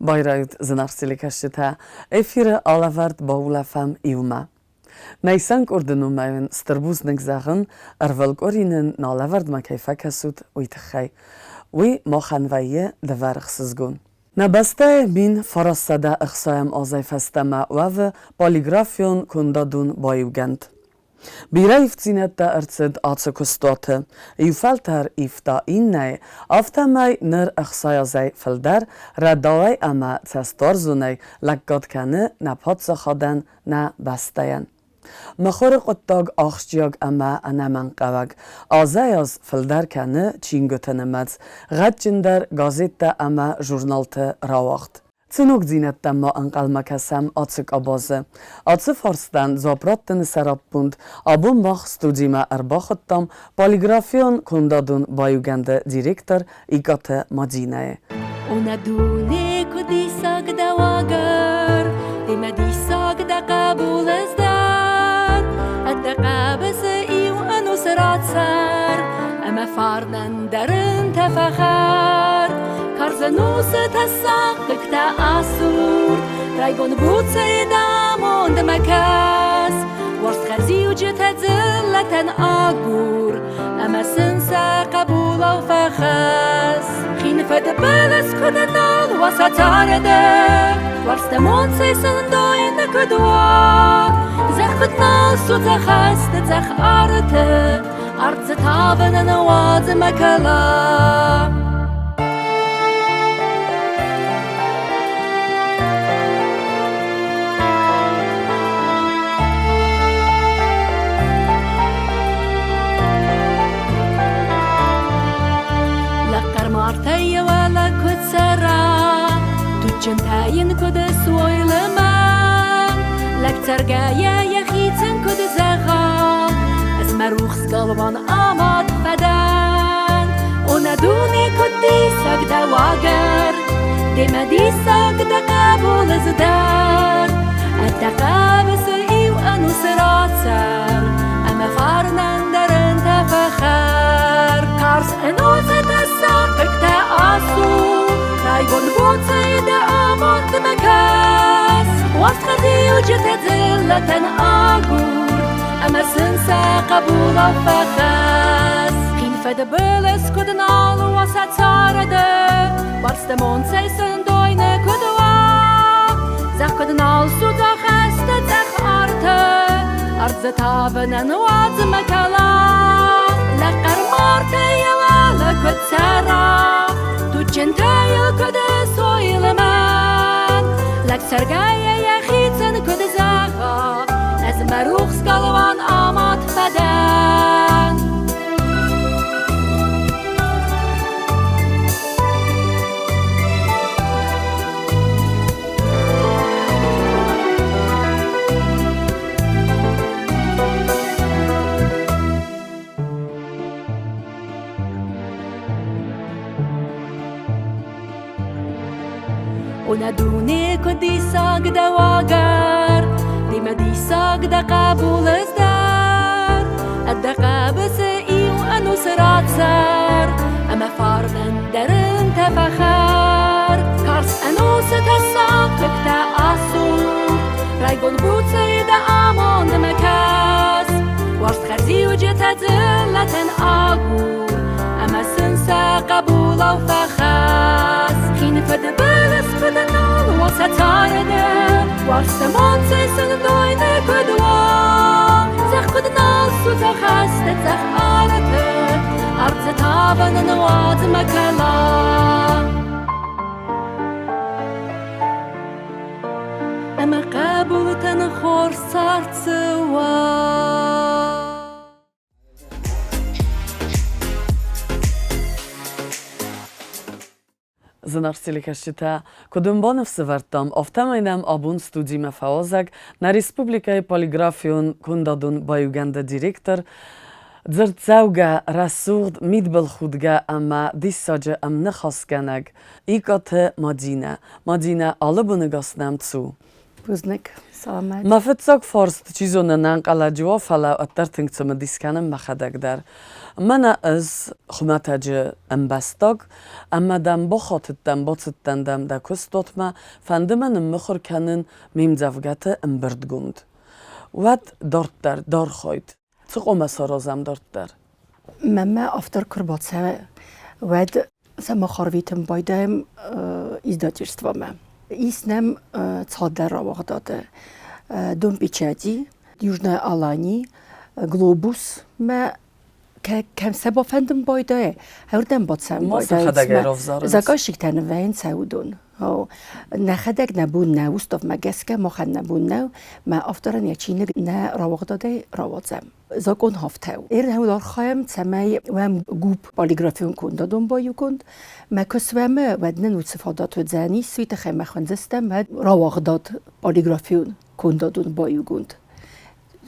Bayrayut zınarsilikashita efire alavart baulafam iuma. Meisank ordenumayn sterbuznik zagen velkorinen nalavard makayfakasut uitchay. وی مخنویه دورخسزگون. نبسته من فرستاده اخصایم آزایفستمه و پالیگرافیون کندادون بایوگند. بیرایف زینت دا ارتد آتسکستاته. یوفلتر ایفتا اینه افتمای نر اخصای زی فلدر رداوی اما تستارزونه لگاد کنه نپاد زخادن نه بستهین. مخور قطاق آخشیاگ اما انمان قوگ آزایاز فلدر کنه چینگوتنمت غد جندر گازیت اما جورنالت راوخت. تنوک زینت دما انقل مکسم آتسک آبازه. آتس فارستن زابراتن سراب بوند آبون باخ ستودیما ارباختم پالیگرافیون کندادون بایوگنده دیرکتر ایگات مدینه. اونا دونه کدی ساگ دواگر دیما دی ساگ دا قبول ازدار ادقابس ایو انو سرات سر اما فارنن درن تفخر کارزنوس تساقق تا آسور رایگون بود سیدامون دمکاس ورست خزی و جت زلتن آگور اما سنسا قبول و فخاس خین فد بلس کدنال و ستارده ورست مون سیسن داین کدوا زخت ناس و تخست تخ آرته أرض تابن نواز مكلا لقر مارتي ولا كد سرا تجنتاين كد سوي لما لك ترقايا يخيتن كد زغا مروخ قلبان آماد بدن اونا دونی کدی ساگ دواگر دیما دی ساگ دا قبول زدار اتقابس ایو انو سراتر اما فارنن درن تفخر کارس انو زدساقق تا آسو رایگون بود سید آماد مکاس وست خزیو جت زلتن آگور اما سنسا قبول فخاس خين فد بلس كدنال وستارده ورستمون سيسن دوينه كدوا زخ كدنال سوتا خسته زخ أرض تابنا نواز مكلا لقر مارته يوالا كد سارا تجنتايل كد سويل من لك سرقايا يخيتن كد زاغا از مروخ سکالوان آماد بدن اونا دونه کدی ساگ دواگر دیما دی ساگ دا قبول ازدار ادقابس ایو انو سرات سر اما فارنن درن تفخر کارس انو ستساقق تا آسو رایگون بود سید آمان دمکاس ورست خرزی و جت زلتن آگور اما سنسا قبول و فخاس خین فد بلس کدنال و ستارده ورستمان سيسن دوينه كدوا زخ كدنال سوتا خسته زخ آرته أرض تابن نواز مكلا اما قبول تنخور سارت سوا Zınarsilikashita kudumbanov severtam oftamaynem abun studijime fawazag na Respublikaj Poligrafion kundadun bajugende direktor Dzertzauga rasurd midbel khudga ama dissaje am nekhasganag ikate Madina alle bunegasnam zu. Buznik, salamat. ما فتساق فارست چیزونه ننقل جوا فلا اتر تنگ تم دیسکنم مخدق در Mana az خماتج امبستاق اما دم بخاطدم باتدم دا کستوتما فندمن مخور کنن میم زفگت امبردگوند ود دارت دار خواید چقوم سارازم دارت در مما افتر کرباتسه ود سما خارویتم بایدم ایزداتیرستوا ما ایسنم تصادر را وقت داده دون بیچادی دیوژنا آلانی глобус ما كم سبب فندم بايده هردم باتسم بايده زكاشيك تنوين سودون هو نخدك نبون نوستف ما جسكه ما خد نبون نو ما افترن يچينك نا راوق داده راواتم زاكون هفتو هو دار خايم تسمي وهم گوب باليگرافيون كون دادون بايو كوند ما كسوامه ودنن وصفادات وزاني سويت خيمه خونزستم راوق داد باليگرافيون كون دادون بايو كوند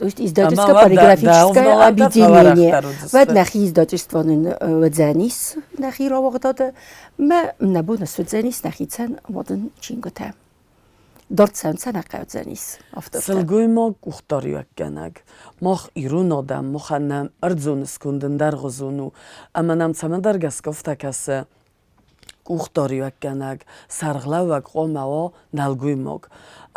Издательство полиграфическое объединение. Вот нахи издательство вадзанис нахи равагдада. Ма набунас вадзанис нахи цен моден чингота. Дорцен цен акавдзанис. Сылгуй мог ухтариук генаг. Мах ирун адам моханам ардзунс кунден даргозуну. Аманам цамадар гаскофта касе ухтариук генаг. Сарглавак қомао налгуй мог.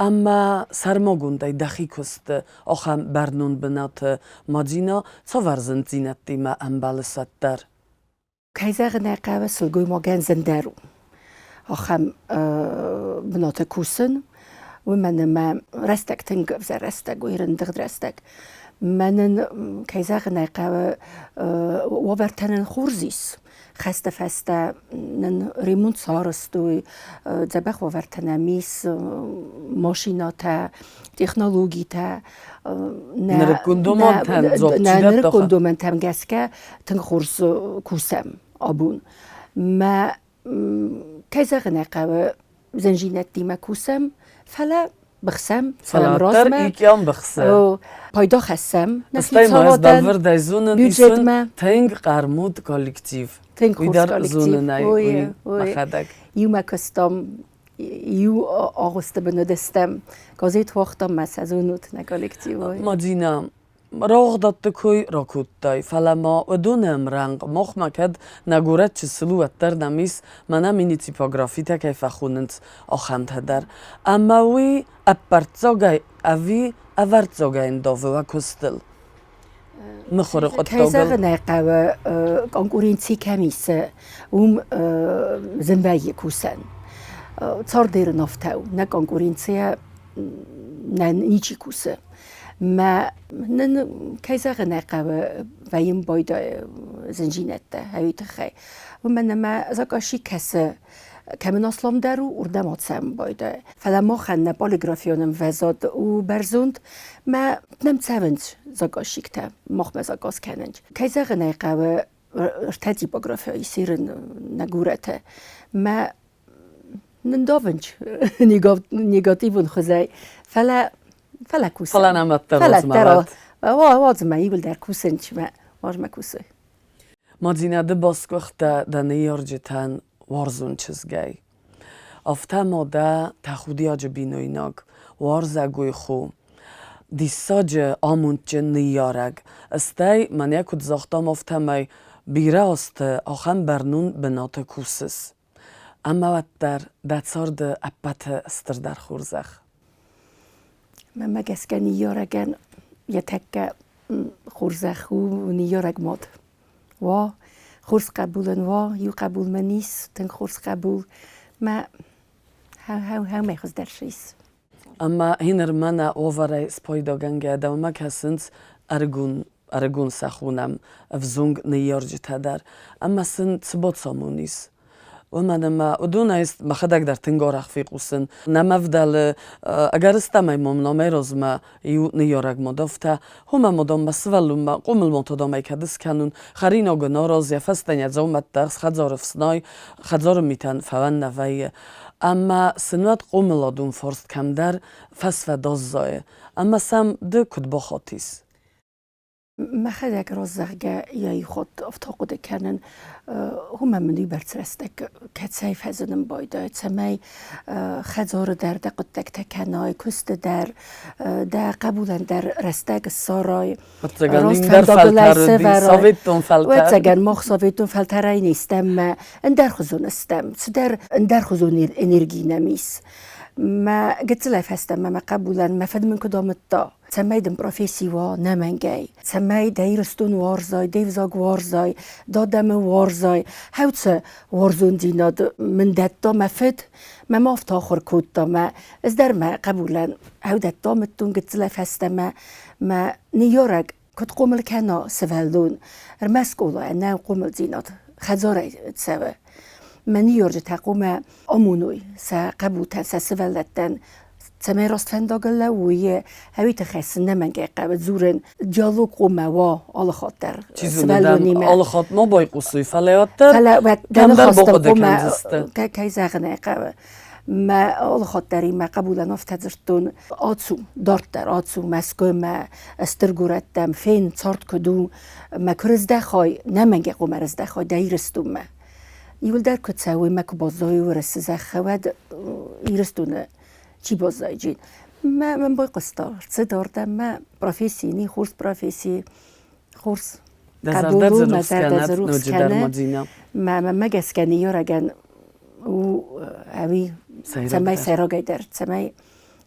اما سرماگونده دخی کست آخم برنون بنات ماجینا چه ورزن زینتی ما انبال ستر؟ کیزه نقابه سلگوی ما گنزن درو آخم بنات کوسن و من ما رستک تنگف زر رستک و هرندق رستک من کیزه نقابه وابرتنن خورزیس خسته فسته نن ریمون سارستوی زبخ وورتنه میس ماشیناتا تکنولوژیتا نرکندومن تم گسکه تن خورس کوسم آبون ما کیزه نقابه زنجینت دیما کوسم فلا بخسم سلام رازمه ایکیام بخسم پایدا خسم نسلی ما از دلور دایزونن ایسون تنگ قرمود کالکتیو ویدار زونن ای مخدک یو مکستم یو آغسته بندستم گازیت وقتم مسازونوت نکالکتیو مادینا راغ داد کوی راکوت دای فلما و دونم رنگ مخ مکد نگورت چه سلوت در نمیس منم اینی تیپوگرافی تا کیف خونند آخند هدر اما وی اپرت زاگای اوی اورت زاگای انداوه و کستل مخورق اتاقل کیزاق نقوه کنکورینسی کمیسه زنبایی کوسن تار دیر نفتاو نه کنکورینسی نه نیچی کوسه ما نن کیزاق نقوه ویم باید زنجینت ده هایت خی و من ما زکاشی کسه کمن اسلام درو اردم آتسم باید فلما خن باليگرافیونم وزاد و برزوند ما نمتسونج زکاشی کته مخ مزاکاس کننج کیزاق نقوه ارتدی باگرافی سیرن نگورته ما ننداونج نگاتیون خزای فلا کوسه فلا نمت وزمارد وازمه ایول در کوسنج ما واجمه کوسه مادینا ده باسکوخت ده نیارجتن وارزون چزگی افته ماده تخودی آج بینویناگ وارزگوی خو دیساج آموند جن نیارگ استی من یکود زاختام افته می بیره است آخم برنون بنات کوسس اما وقت در دتسار ده اپت استر در خورزخ من مگسکه نیارگن یه تکه خورزخ و نیارگ ماد و خورس قبولن و یو قبول منیس تن خورس قبول ما هاو میخوز در شیس اما هینر من اووره سپایدا گنگه دوما کسنس ارگون سخونم افزونگ نیارجت هدر اما سن تبات سامونیس و من ما ودون است مخدک در تنگار اخفی قوسن نمفدل اگر استمای ممنامه روزما یو نیارگ مدافته هم مدام مسولم قومل منتدامه کدس کنون خرین آگ ناراز یفستن یزومت درس خزار فسنای خزار میتن فون نویه اما سنوات قومل آدون فرست کم در فس و داز زایه اما سم ده کد بخاتیس ما خدك رزقه یا خود افتاقده کنن هم من برترستک کتسایف هزنم بایده تمی خزار در دقت تکنای کست در قبولا در رستگ سارای راست در فلتر دی ساویتون فلتر و تگن مخ ساویتون فلتر این استم اندر خزون استم اندر خزون انرژی نمیس ما قلت له هستم ما قبولا ما فد من کدام تا سميدم بروفيسي وا نمنجاي سمي دايرستون وارزاي ديفزاغ وارزاي دادم وارزاي هاوتس وارزون ديناد من دتا ما فد ما مفتاخر كوتا ما ازدر ما قبولا هودتا متون قلت له هستم ما نيورك كنت قومل كنا سفلدون رمسكولا انا قومل ديناد خزاري تسوى من يرج تقوم أمونوي سقبوتا سسفلتن سمي راست فنداغلا ويه هوي تخسن من قبل زورن ديالوج قوم وا على خاطر سفلوني على خاطر ما باي قصي فلاتر فلا دنا خاصة كي زغنا قبل ما على خاطر ما قبولا نفتذرتون آتسو دارتر آتسو مسکو ما استرگورتم فين صارت کدو ما کرزده خای نمنگه قوم رزده خای دایرستو ما يقول دار كتساوي ماكو بازاي ورسزة خواد يرستون چی بازاي جين ما من باي قصدار صداردم ما بروفيسيني خورس بروفيسي خورس قبولو ما زرد زروف سكنه ما جسكني يورجن و هوي سماي سيراجي در سماي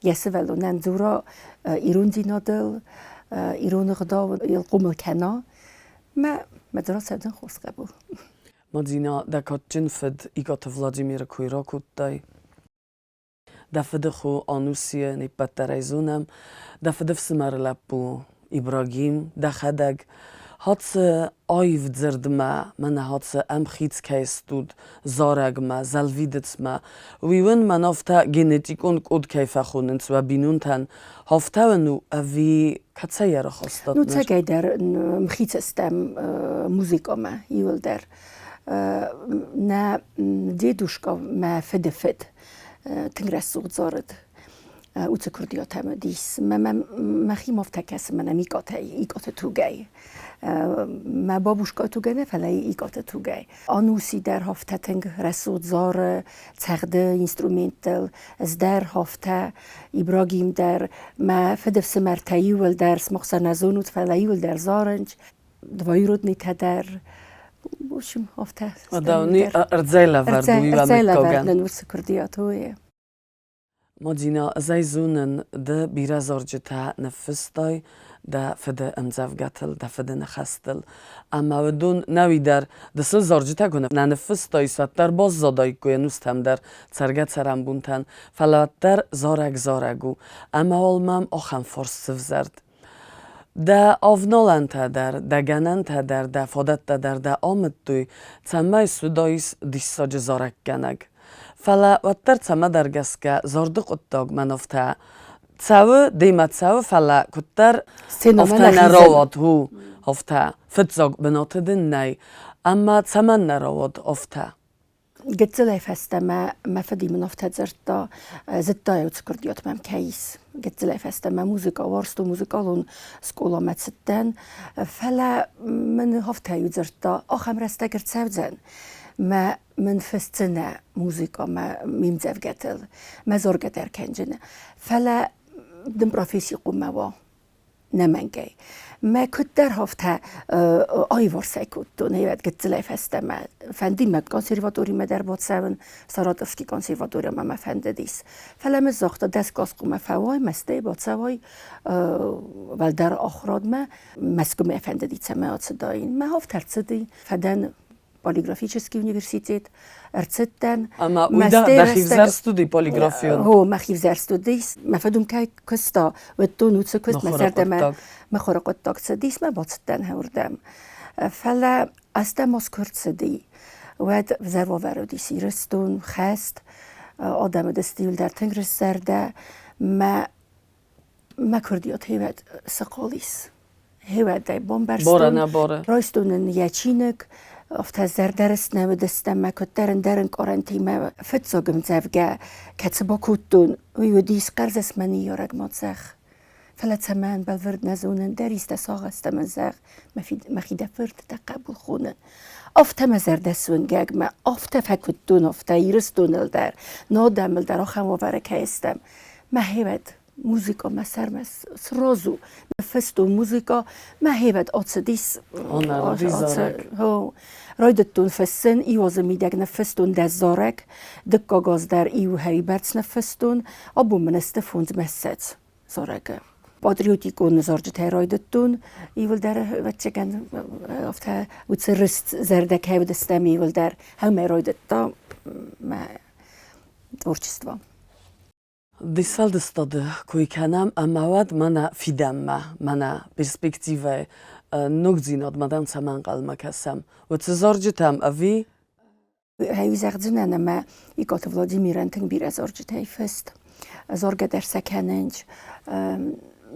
يسفلو ننزورا إيرون دينادل إيرون غدا يلقوم الكنا ما مدرسة دن خورس قبول مدينة دكات جنفد إيجات فلاديمير كويراكوتاي دفدخو آنوسية نيبتريزونم دفدف سمرلبو إبراهيم دخدق هاتس آيف زردما من هاتس أم خيتس كيستود زارغما زلفيدتما ويون من هفتا جينيتيكون كود كيف خوننس و بينونتن هفتا ونو أفي كتسير خواستات نو تاقي در مخيت استم موسيقى ما يول در نا ديدوشكا ما فد تنگرسو زارد اوت کردیات هم دیس ما خیم افتکس من ایگات توگی ما بابوشکا توگی نه فلای ایگات توگی آنوسی در هفته تنگ رسود زار تغده اینسترومنتل از در هفته ابراهیم در ما فدف سمرتایی ول در سمخص نزونوت فلایی ول در زارنج دوایرود نیت در وشم هفته داوني ارزيلا فردوي ارزيلا نوس كرديات هويه مدينة زيزونن ده بيرازورجتا نفستاي ده فده امزاف قتل ده فده نخستل اما ودون نوی در دسل زورجتا کنه ننفستاي ساتر باز زادای کوی نوستم در سرگت سرم بونتن فلاتر زارگو اما والمام آخم فرس سفزرد ده آفنالن تدر، ده گنن تدر، ده فادت تدر، ده آمد توی تسمه سودایس دیساج زارک گنگ. فلا وتر تسمه درگس که زاردق اتاق منافته تسوه دیمت تسوه فلا کتر افته نراوات هو افته فتزاق بناتدن نی اما تسمه نراوات افته قلت له فستا ما فدي من افتاد زرتا زتا يوتسكرديات مام كيس قلت له فستا ما موسيقى وارستو موسيقالون سكولا ما تستن فلا من هفتا يوتزرتا اخم رستاكر تساوزن ما من فستنا موسيقى ما ميمزاف قتل ما زور قدر كنجن فلا دم بروفيسي قوما نمنجي ما كنت در هفته آیوار سکوتو نیوید قلت له فسته ما فندی ما کنسرواتوری ما در باتسون ساراتوفسکی کنسرواتوری ما فنددیس فلم زاخته دست گاز قوم فوای مسته باتسوای ول در آخراد ما مسکو ما فنددی سماعت صداین ما هفت ترصدی فدن پالیگرافیچسکی اونیورسیتیت ارتدن اما ویدا دخیل زرستودی پالیگرافیون هو مخیف زرستودیس ما فدوم که کستا و تو نوتس کست مسرد ما خورقت تاکسدیس ما باتستن هوردم فلا استا ماسکرت سدی ود زروا ورودی سیرستون خست آدم دستیل در تنگرس زرده ما کردیات هیود سقالیس هیود دای بومبرستون رایستونن یچینک افت زردرست نودستم ما کترن درن کارنتی ما فتزاگم زفگه کتسبا کتون ویودیس قرز اسمانی یارگ ماتزخ فلت زمان بالورد نزونن دریست ساغ استمزاغ مخیده فرد تقبل خونن افته مزردسون گگ ما افته فکتون افته ایرستون الدر نادم الدر آخم و ورکه استم ما هیود موزیکا ما سرمس سرازو فستو موزیکا ما هیود آتسدیس آنها دیزارک رايدتون فسن إيوازم ميداق نفستون دزارك دكا غازدار إيو هريبرتس نفستون أبو منستفون مسات زارك بادريوتيكون زارجت رايدتون إيول دار واتشكن أفتها وتسرست زردك هاو دستامي إيول دار هما رايدتا ما تورچستوا Disfalde stade koji kanam amawad mana fidamma mana perspektive nogdzinod madan saman qalmakasam و تزارجتم أبي هاي زغزن أنا ما يقول فلاديمير أنتن بير زارجت هاي فست زارجة در سكننج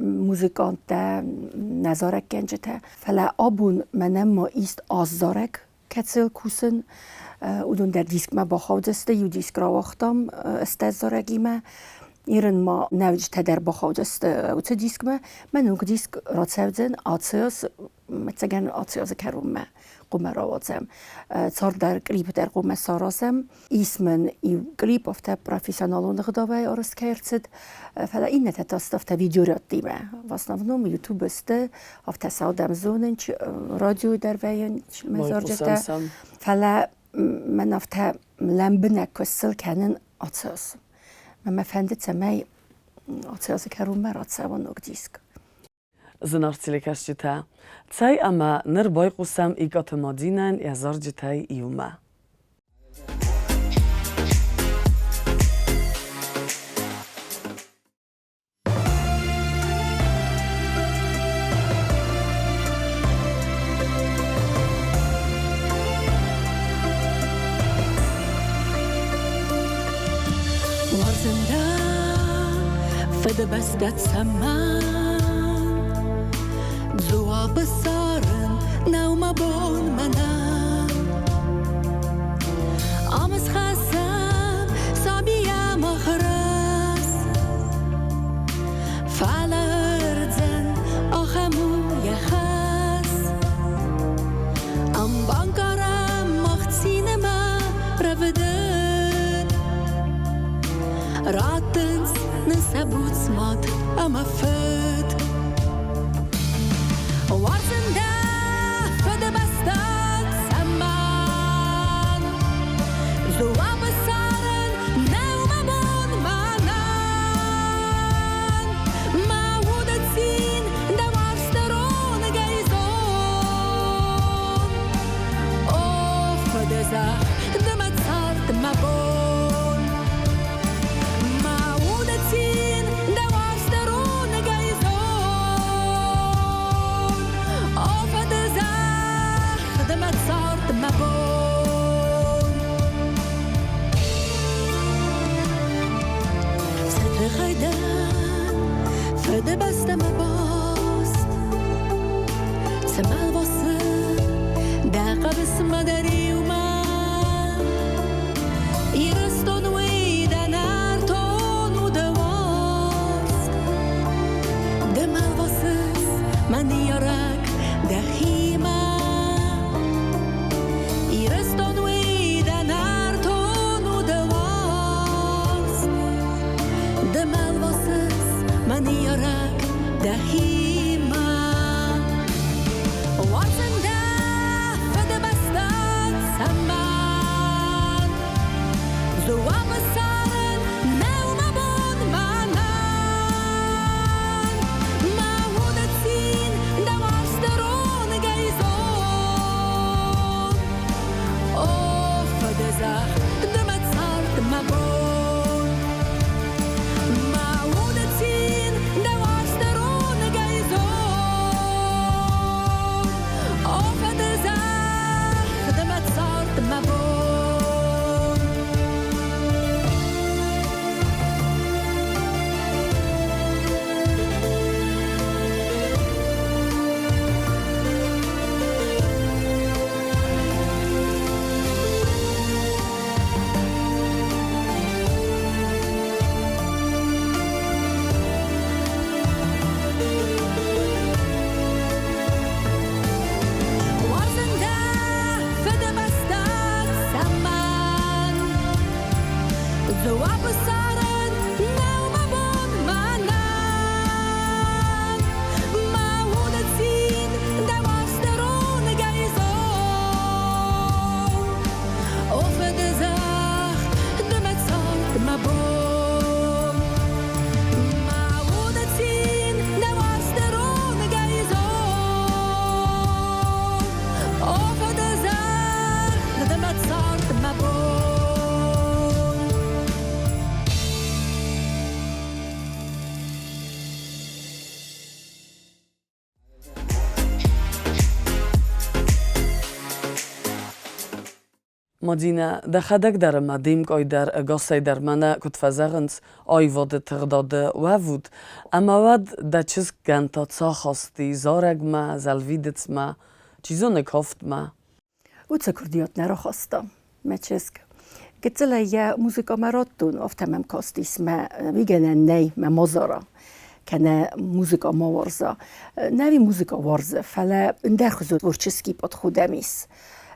موزيكانتا نزارك كنجتا فلا أبون منم ما إست آزارك كتسل كوسن ودون در دیسک ما باخودسته یو دیسک را وقتم استزارگی ما ایران ما نوجت در باخودسته و چه دیسک ما من اون دیسک را تسودن آتیاس مثلا آتیاس کروم ما قوم را واتم صار در کلیپ در قوم ساراسم اسمن ای کلیپ افته پروفیسیونالون خداوی آرست کرد فلا این نتاست افته ویدیو را دیمه واسنافنم یوتیوب است افته سادم زونن رادیو در وین مزارجته فلا من افته لمبنه کسل کنن آتیاس من فهمت سمی آتیاس کروم مرات سوان دیسک زنارتیلکشتا تای اما نربای قسم ایگات مادینن یزارجتای ایوما وارزنده فده بستت سمان جواب سارن نوم بون منم آمز خسم سابیم آخرس فالردن آخمو یخس ام بانکارم مختین ما رودن راتنس نسبوت سمات اما فد وارزنده فده بستت سمان جواب سارن نوم بون منن معودت سین دوارسترون گیزون او فده زخ دمت سارت مبون معودت سین دوارسترون گیزون آفده زخ دمت سارت مبون ستر خیدن فده بستم باست سمال واسه دقا بسم داری اومد ایرستون ویدن ارتون و دواست دمال واسه من یارک دخیما ایرستون ویدن ارتون و دواست دمال واسه من یارک دخیما وارزنده فده بستت سمان جواب سارن نوم بون منن معودت سین دوارسترون مدینه دخدک در مدیم که در گاسی در منه کت فزغنس آی ود تغداده و بود اما ود دا چیز گنتا تا خواستی زارگ ما زلویدت ما چیزو نکافت ما و چه کردیات نرا خواستم مچسک گتلا یا موسیقا مراتون افتمم کاستیس ما ویگنه نی ما مزارا کنه موسیقا ما ورزا نوی موسیقا ورزه فلا اندر خزود ورچسکی پاد خودمیس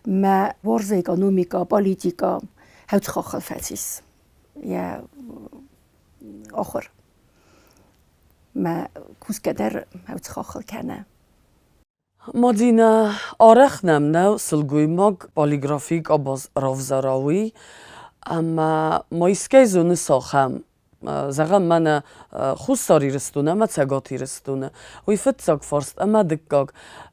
ما ورزه اکونومیکا پالیتیکا هوت خاخل فتیس یا آخر ما کوس کدر هوت خاخل کنه مدینه آرخ نمنو سلگوی مگ پالیگرافیک آباز رافزاراوی اما مایسکی زونه ساخم زغم من خوستار ایرستونه اما تساقات ایرستونه وی فتساق فرست اما دکاق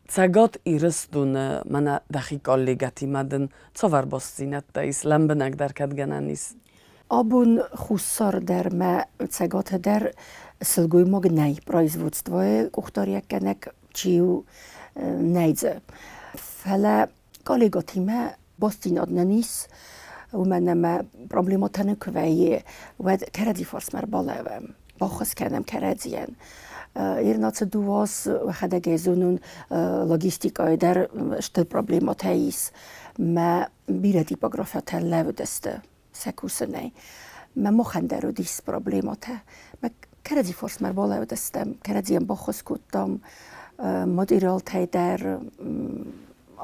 تساقات ایرستونه من دخیق آلیگتی مدن تصور باستینت دایس لنبنک در کدگنه نیست آبون خوستار در ما تساقات در سلگوی مگ نی پرایزوودستوی کختار کنک چیو نیزه فلا آلیگاتی ما باستینات ننیس و من ما پروبلمات نکویی و کردی فرس مر بالا باخس کنم کردیان ایرنات دواس و خدای زنون لوجستیکای در شتل پروبلمات هیس ما بیردی باگرافات لو دسته سکوسنی ما مخندر و دیس پروبلمات ما کردی فرس مر بالا دستم کردیم باخس کتام مدیرال تای در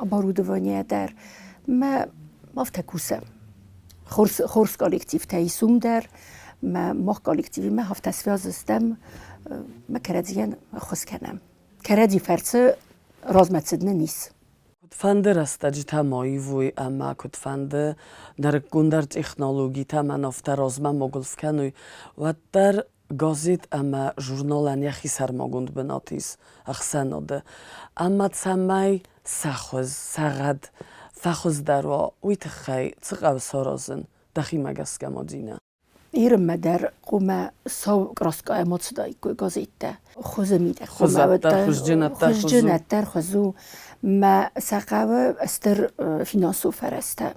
بارودوانی در ما مفتکوسم خورس کالکتیف تایسوم در ما مخ کالکتیوی ما هفت اسفیاز استم ما کردیان خوش کنم کردی فرصه رازمت نیست کتفند رستجی تمایی وی اما کتفند در گندر تکنولوژی تمن افتر رازمه مگلف کنوی و در گازیت اما ژورنالن یخی سرماگوند بناتیس اخسناده اما تسمی سخوز سغد فخوز دروا ویتخی تقو سارازن دخی مگسک مدینه ایرم در قوم سو گراسکا اموت دای که گازیت خوز میده خوز جنت در خوزو ما سقاو استر فینانسو فرسته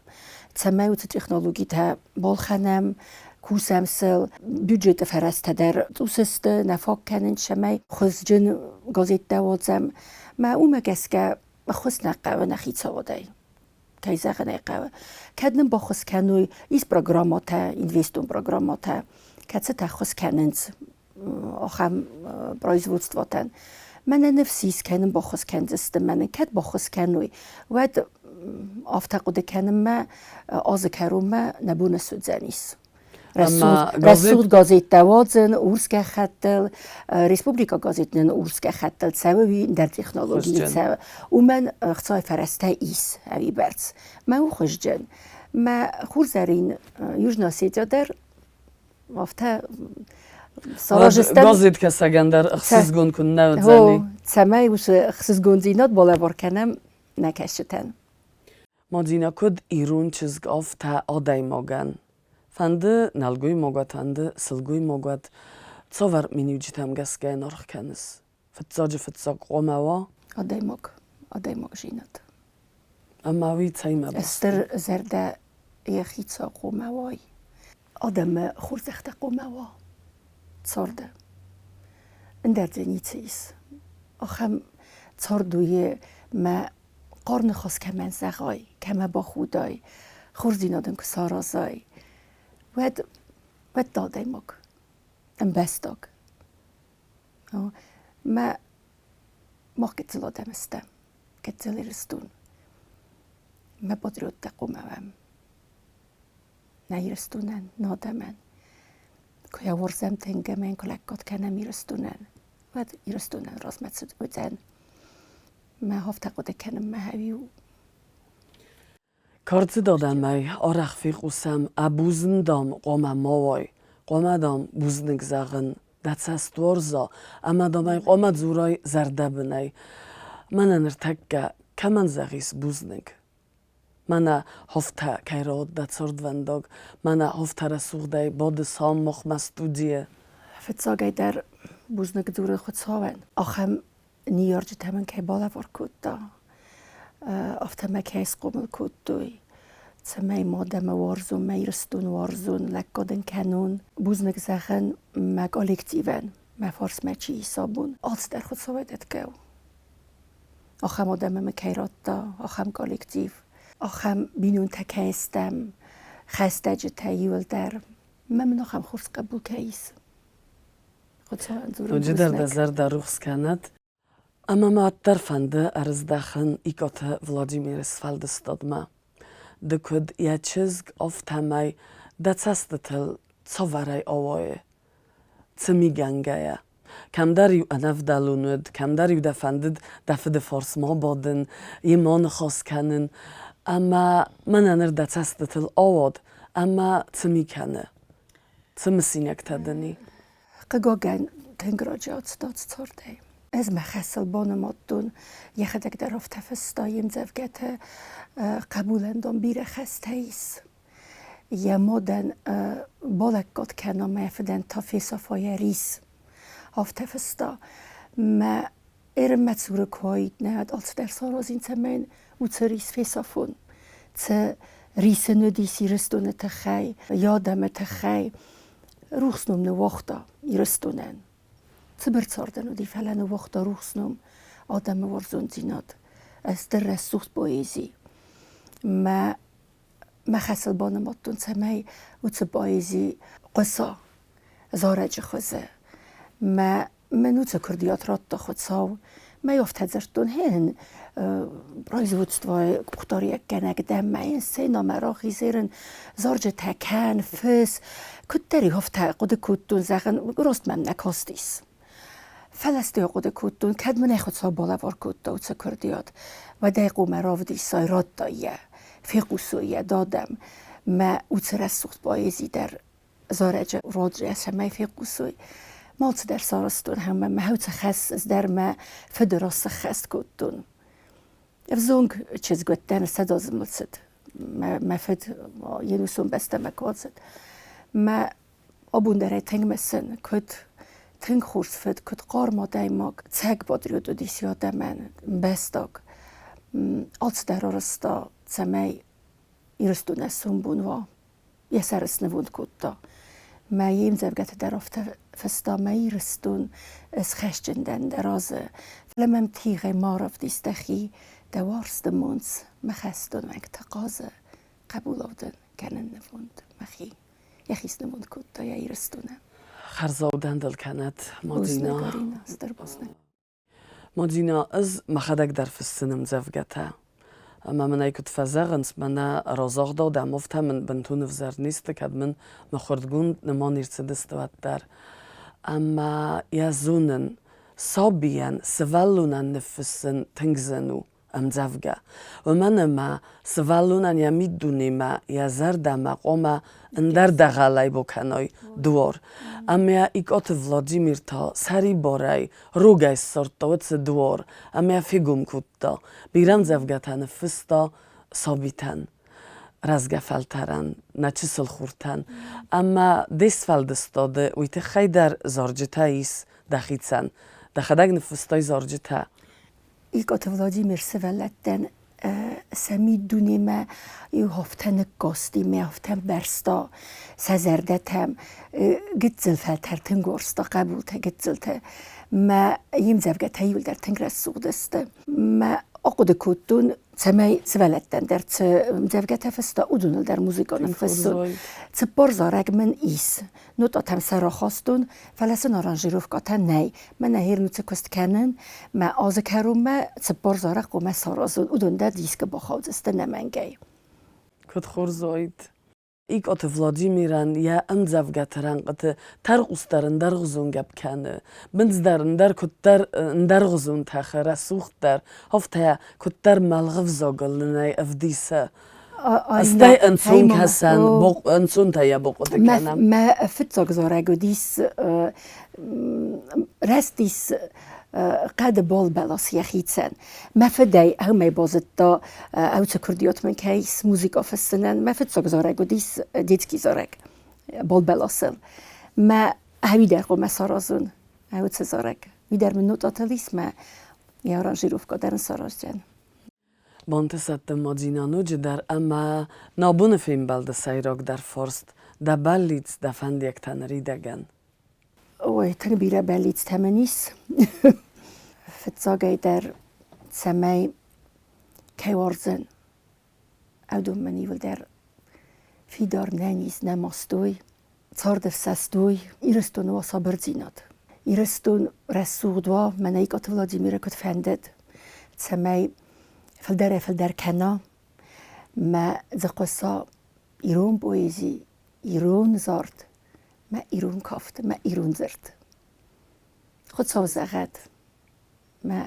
تسمی و تکنولوژی تا بالخنم کوسمسل بودجت فرسته در دوست نفاق کنن شمی خوز جن گازیت دوازم ما اوم گسکه خوز نقوه نخیت سوادای کایزه نقوه کدنم با خوز کنوی ایس پروگراماتا اینویستون پروگراماتا کدسه تا خوز کننز آخم پرایزوودستواتن من نفسیس کنم با خوز کنزست من کد با خوز کنوی ود آفتقوده کنم ما آز کروم نبونه سودزنیس رسول گازیت دوازن اورسکه خطل ریسپوبلیکا گازیتن اورسکه خطل سوی در تکنولوژی سو و من خصای فرسته ایس اوی برز ما او خوش جن ما خورزارین یوجنا سیجا در افته ساراجستن گازیت که سگندر اخسیزگون کن نودزنی سمای وش اخسیزگون زینات بالا بارکنم نکشتن مدینه کد ایرون چیزگ افته آدای مگن فنده نلگوی موگات فنده سلگوی موگات تصور منیوجیتم گسگه نرخ کنس فتزاق قوموا آدای موگ جینات اما وی تایمه بست استر زرده یخیت سا قوموای آدم خورزخت قوموا تصارده اندر دنیتیس آخم تصاردوی ما قرن خواست که من زغای که ما با خودای خورزینادم که سارازای ود داده مگ ام بستاگ ما کتل آدم استم کتل رستون ما بدرود تقومم نیرستونن نادمن که یا ورزم تنگمن کلکات کنم ایرستونن ود ایرستونن رازمت سد بودن ما هفته قده کنم ما هویو کارت دادم می آرخ فی قوسم ابوزن دام قوم ماوای قوم دام بوزنگ زغن دست ورزا اما دام قوم زورای زرده بنی من نرتکه کمن زغیس بوزنگ من هفته کیراد دسترد ونداگ من هفته رسوخده باد سام مخ مستودیه فتساگای در بوزنگ زور خود ساون آخم نیارج تمن که بالا ور کود دا افتما کیس قومل کود دوی Mij modem warzon, mij rustun warzon, lekkoden kennen, buznek zeggen, meg collectieven, meg fors mecsi szabun. Als der goed zo het keu. Achem modem me keiratta, achem collectief, achem binun te keistem, خستجه تایول در من نخم خورس قبول کیس خود سو انظورم وجدر دزر در روخس کند اما ما طرفنده ارز داخن ایکات ولادیمیر اسفالد stadma. دکود یا چیزگ افتمای دستستل صورای آوای تمیگنگه کم دریو انفدالوند کم دریو دفندد دفد فارس ما بادن یمان خاص کنن اما من انر دستستل آواد اما تمیکنه تمسینک تدنی قگاگن تنگراجات ستاد ستارده از مخصل بانماتون یخدک در افت فستایم زفگت قبول اندام بیر خسته ایس یه مادن بالکات کنم مفدن تا فیصافای ریس افت فستا ما ارم متصور کوید نه als در ساراز این تمن و چه ریس فیصافون چه ریس ندیسی رستونه تخی یادم تخی روحسنوم نوختا یرستونن چه برچاردن و دی فلان نوختا روحسنوم آدم ورزون زیناد از در رسوخت بایزی ما خسل بانماتون چه می و چه بایزی قصا زارج خوزه ما منو چه کردیات رات دا خود ساو ما یافت زرتون هن رایزوودستوای کختاری کنگ دم این سینا مراخی زیرن زارج تکن فس کد داری هفت قد کودتون زغن راست من نکاستیس فلستی قد کودتون کد من خود سا بالا وار کود دا و چه کردیات و دقیقو مراو دی سایرات دایه فیقوسویه دادم ما او چه رسوخت بایزی در زارج رادری از همه فیقوسوی مالت در سارستون همه ما هوت خس از در ما فدراس خست کودتون افزونگ چیز گوتن صداز ملصد ما فد ینوسون بسته مکازد ما آبون داره تنگ مسن کد تنگ خورس فد کد قار ما دایماگ تگ بادریو دو دیسی آدمن بستاگ آلت در آرستا تمی ایرستو نسون بون و یه سرس نوند کد دا ما یم زبگت در افته فستا ما ایرستون از خشجندن درازه فلمم تیغ مارف دیستخی دوارس دمونس مخستون مگ تقازه قبول آودن کنن نوند مخی یخیس نموند کود تا ایرستونه خرزاودن دل کند مادینا بوزنگارینا در بوزنگ مادینا از مخدک در فستنم زفگته اما من ایکت فزاغنس من رازاق دادم افته من بنتون وزر نیست کد من مخوردگون نمان ایرسدست و در اما یزونن صابیان سوالونن نفسن تنگزنو ام زفگه و من ما سوالونن یا میدونی ما یا زردم قوما اندر دغالای بکنای دوار اما ایکات ولادیمیر تا سری بارای روگای سرطاوت دوار اما فیگم کتا بیرم زفگتن فستا صابیتن رزگه فلترن نچسل خورتن اما دیس فلدستاده ویت خی در زارجتا ایس دخیتسن دخدگ نفستای زارجتا ایکات ولادیمیر سوالتن سمی دونی ما یو هفتن گاستی می هفتن برستا سزردتم گتزل فلتر تنگورستا قبول تا گتزل تا ما یم زفگت هیول در تنگ رسوق دسته ما اقود کودون سمی سوالتن در زفگت فستا اودونل در موزیکان فستون برزارگ من ایس نوت آتم سرا خواستون فلسن آرانجیروف کاتن نی من نهیر نوت کست کنن ما آز کروم ما برزارگ و ما سارازون اودون در دیسک با خوادسته نمنگی کد خورزاید ایک آت ولادیمیران یا ام زفگتران قط ترغسترن در غزون گب کنه بنزدرن در کتر در غزون تخره سوخت در هفته کتر ملغف زاگلنای افدیسه استای انسون کسان انسون تایا بقود کنم ما فتزاگ زارگو دیس رستیس قد بال بلاس یخیتسن ما فدای همه بازد دا اوت کردیات من کیس موزیک آفستنن ما فتزاگ زارگو دیس دیتکی زارگ بال بلاسل ما همی در قوم سارازون اوت زارگ وی در من نوت آتلیس ما یاران جیروف کدرن ساراز جن بانتست مادینانو جدر اما نابون فیم بلد سیراک در فرست دا بلیت دا فندیک تنری دگن. اوه تنبیره بلیت تمنیس فتزاگای در سمای کیوارزن او دو منی ول در فیدار ننیز نماستوی صاردف سستوی ایرستون و صبر زیناد ایرستون رسودوا منای که ولادیمیر کد فندد سمای فلدر کنا ما زقصا ایرون بویزی ایرون زارد ما ایرون کافت ما ایرون زرد خود سوزغد ما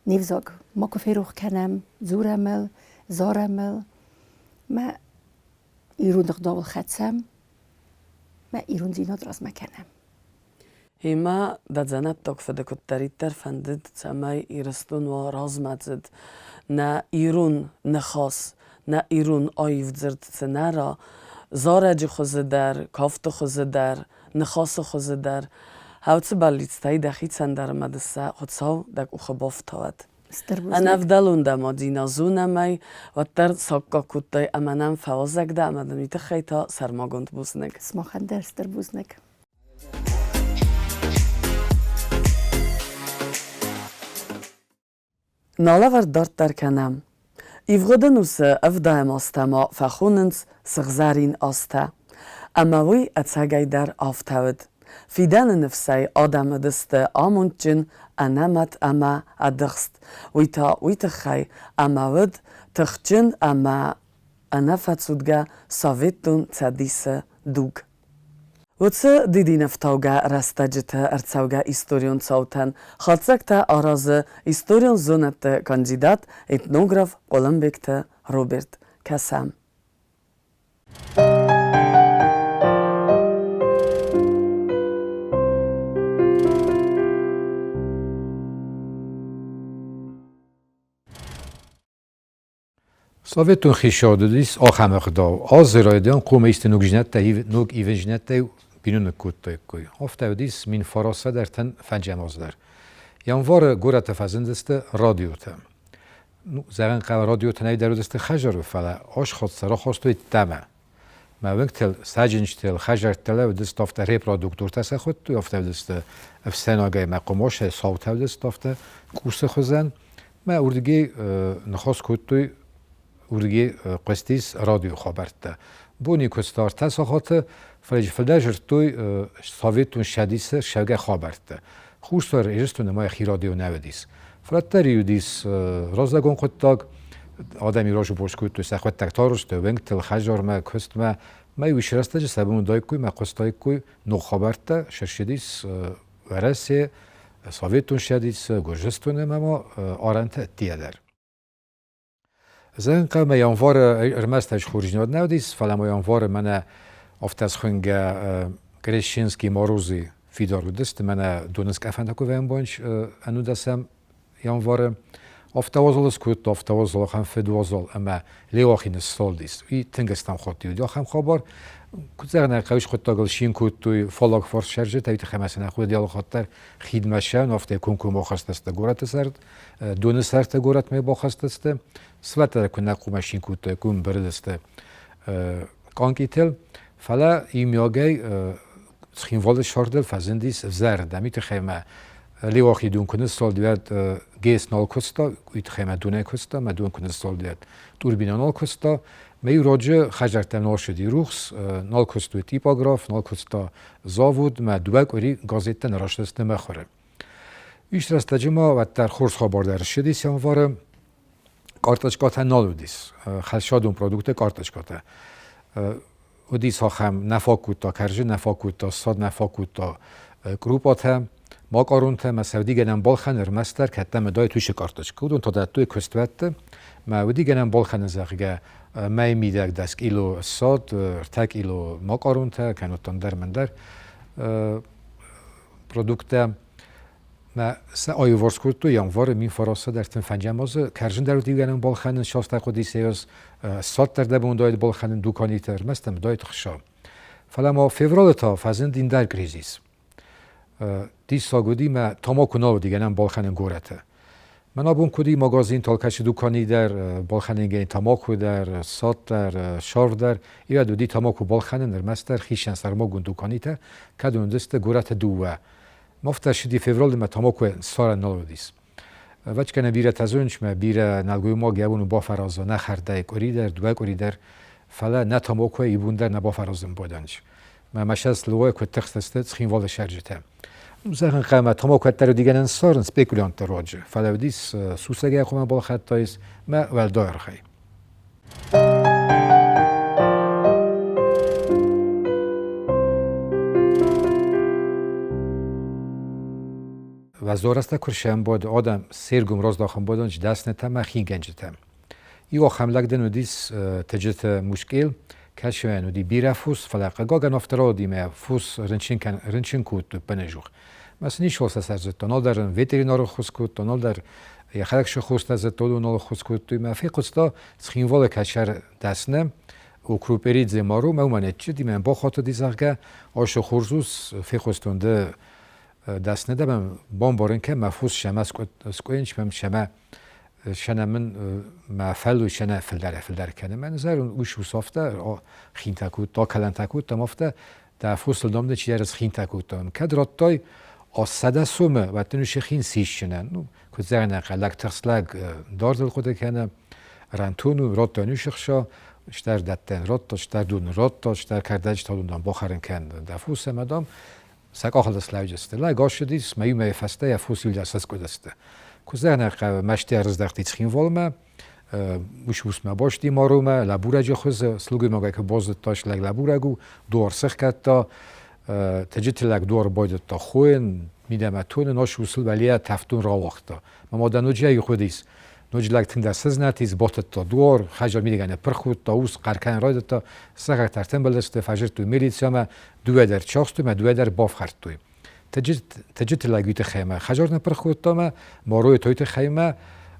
نیفزاگ ما کفیروخ کنم زورمل زارمل ما ایرون دقداول خدسم ما ایرون زیناد راز مکنم هما دا زنت داک فدکت دریتر فندد سمای ایرستون و راز مدزد نه ایرون نخاس نه ایرون آیف زرد سنرا زارج خوزه در کافت خوزه در نخاس خوزه در هاوتس بالیتستای دخیت سندر مدسه خود ساو دک اوخه بافتاود انا افدلون دا مادینا زونمای و در ساکا کتای امنم فوازک دا امدنیت خیتا سرماگوند بوزنگ سماخن درستر بوزنگ نالا دارت در کنم ایفغدن اوسه افدایم آستما فخوننس سغزارین آسته اما وی اتساگای در آفتاود فیدن نفسی آدم دست آمونچن انامت اما ادخست وی تخی اما ود تخچن اما انفتسودگا ساویتون تدیس دوگ وڅه دیدی نفتاوگا رستجت ارتساوگا ایستوریون صوتن خالصکتا آراز ایستوریون زونت کاندیدات etnograf Olympic روبرت کسام Sovetun xişadidis axamaqda azraydan qomeist nugjnat nug evjnat binun kuttoy haftadis min farasa derten fancamazlar yanvar gora tafazindiste radiote زغن قال رادیو تنای درودست خجر فلا آش خود سر خواستوی تمه ما وقت ساجنش تل خجر تل و دست افت ریپرودکتور تاس خود تو افت دست افسناگای مقامش صوت دست افت کورس خوزن ما اردگی نخواست کود توی اردگی قستیس رادیو خبرت بونی کستار تاس خود فرج فلداجر توی ساویتون شدیس شگه خبرت خوشتر ایرستون ما خی رادیو نودیس فراتری دیس رازدگان خودتاگ آدمی راجو پرس کوی تو سخت تکتاروس تو ونگ تل خجار ما کست ما ویشرسته جه سبمون دای کوی ما قستای کوی نو خبرت ششدیس ورسه ساویتون شدیس گرجستون ما آرنت تیادر زن قام یانوار ارمستش خورجناد نودیس فلام یانوار من افتاز خنگ گریشینسکی ماروزی فیدار دست من دونسک افنده کو ویم بانش انو دستم یانوار افتوازلس کوت افتوازل خم فدوازل اما لیواخین سالدیس ای تنگستم خاطی و خم خبر کوتاه نقایش خود تاگل شین کوت توی فلاک فرس شرجه تایید خمسه نخود دیال خاطر خدمتشان افته کنکور مخصص است گورات سرد دون سرد گورات می بخواست است سوات کن نقوم شین کوت کن برد است کانکیتل فلا ایمیاگی خیم والد شاردل فزندیس زرد میت خیمه لیواخی دون کنه سال دیاد گیس نال کستا ایت خیمه دونه کستا ما دون کنه سال دیاد توربینا نال کستا می راجع خجرتم ناشدی روخس نال کستو تیپاگراف نال کستا زاود ما دوباره اوری گازیت نراشته مخوره ایش راست جما و در خورس خبر در شدی سیانوار کارتاچکات نالودیس خلشادون پرودکت کارتاچکات ودیس ها خم نفاکوتا کرج نفاکوتا صاد نفاکوتا گروپات هم ماکارونت مثلا دیگران بالخنر مستر کتم دای توش کارتاچکود اون تا در توی کستوت ما ودیگران بالخنر زخگه مای میدک دست کیلو صاد تا کیلو ماکارونت کنوتان در من در پرودکت ما سه آیوارس کرد تو یانوار می فراسته در تن فنجاماز کرجن در دیگران بالخنر شاست خودی سیاس صاد در دبون داید بالخنر دوکانی تر مستم داید خشام فلا ما فevral تا فزند این در کریزیس دیس ساگودی ما تمام کنال دیگران بالخنر گورته من آبون کدی مغازین تالکش دکانی در بالخنینگین تماکو در سات در شارف در یا دودی تماکو بالخنین در مستر خیشن سرماگون دکانی تا کدون دست گورت دوه مفتش دی فevral ما تماکو سال نلودیس وقت که نبیره تزونش ما بیره نلگوی ما گیابونو با فرازا نخرده کوری در دوه کوری در فلا نه تماکو ایبون در نه با فرازم بودنش ما مشاس لوای که تخت است خیم وال شرجته مثلا قیمت تماکو تر دیگه نسارن سپیکولانت راجع فلودیس سوسگه خو ما بال خطایس ما ول دایر خی و زورسته کرشم بود آدم سرگم راز داخم بودنش دست نتم ما خین گنجتم یو خملک دنو دیس تجت مشکل کشون ودی بیره فوس فلاقه گاگن افترادی ما فوس رنچین کود بنجوخ مثلا نیش واسه سرزت تنال در وترینار خوش کود تنال در یه خلقش خوست از تولو نال خوش کود توی ما فکر استا سخینوال کشر دستنم و کروپرید زمارو ما منت چدی من با خاطر دیزارگه آش خورزوس فکر استونده دستنه دم بام بارن که مفوس شما سکوینش من شما شنا من ما فلو شنا فلدر کنه من زارون وش وصفته خین تکود تا کلان تکود تمافته در فوسل دامده چی از خین تکود تام کدرات تای آسده سومه و تنوش خین سیش شنن که زرنه قلق ترسلگ داردل خود کنه رنتونو رات تنوش خشا شتر دتن رات شتر دون رات شتر کردج تا دوندان بخارن کن در فوس مدام سگ آخل سلاجسته لاگاش دیس میومه فسته یا فوسیل جسس کدسته که زرنه مشتی ارز دختی خین والمه وش ما باش دی مارومه لابورج خوز سلوگی مگه که باز تاش لگ لابورگو دور سخ کتا تجت لگ دور باید تا خوین میدم تون ناش وصل ولی تفتون را وقتا ما دانوجی خودیس نوج لگ تند سز نتیز بات تا دور خجال میدگنه پرخود تا اوس قرکن رای تا سخر ترتم بلست فجر تو میلیتسیا ما دو در چاست ما دو در باف خرد توی تجت لگیت خیمه خجال نپرخود تا ما ماروی تویت خیمه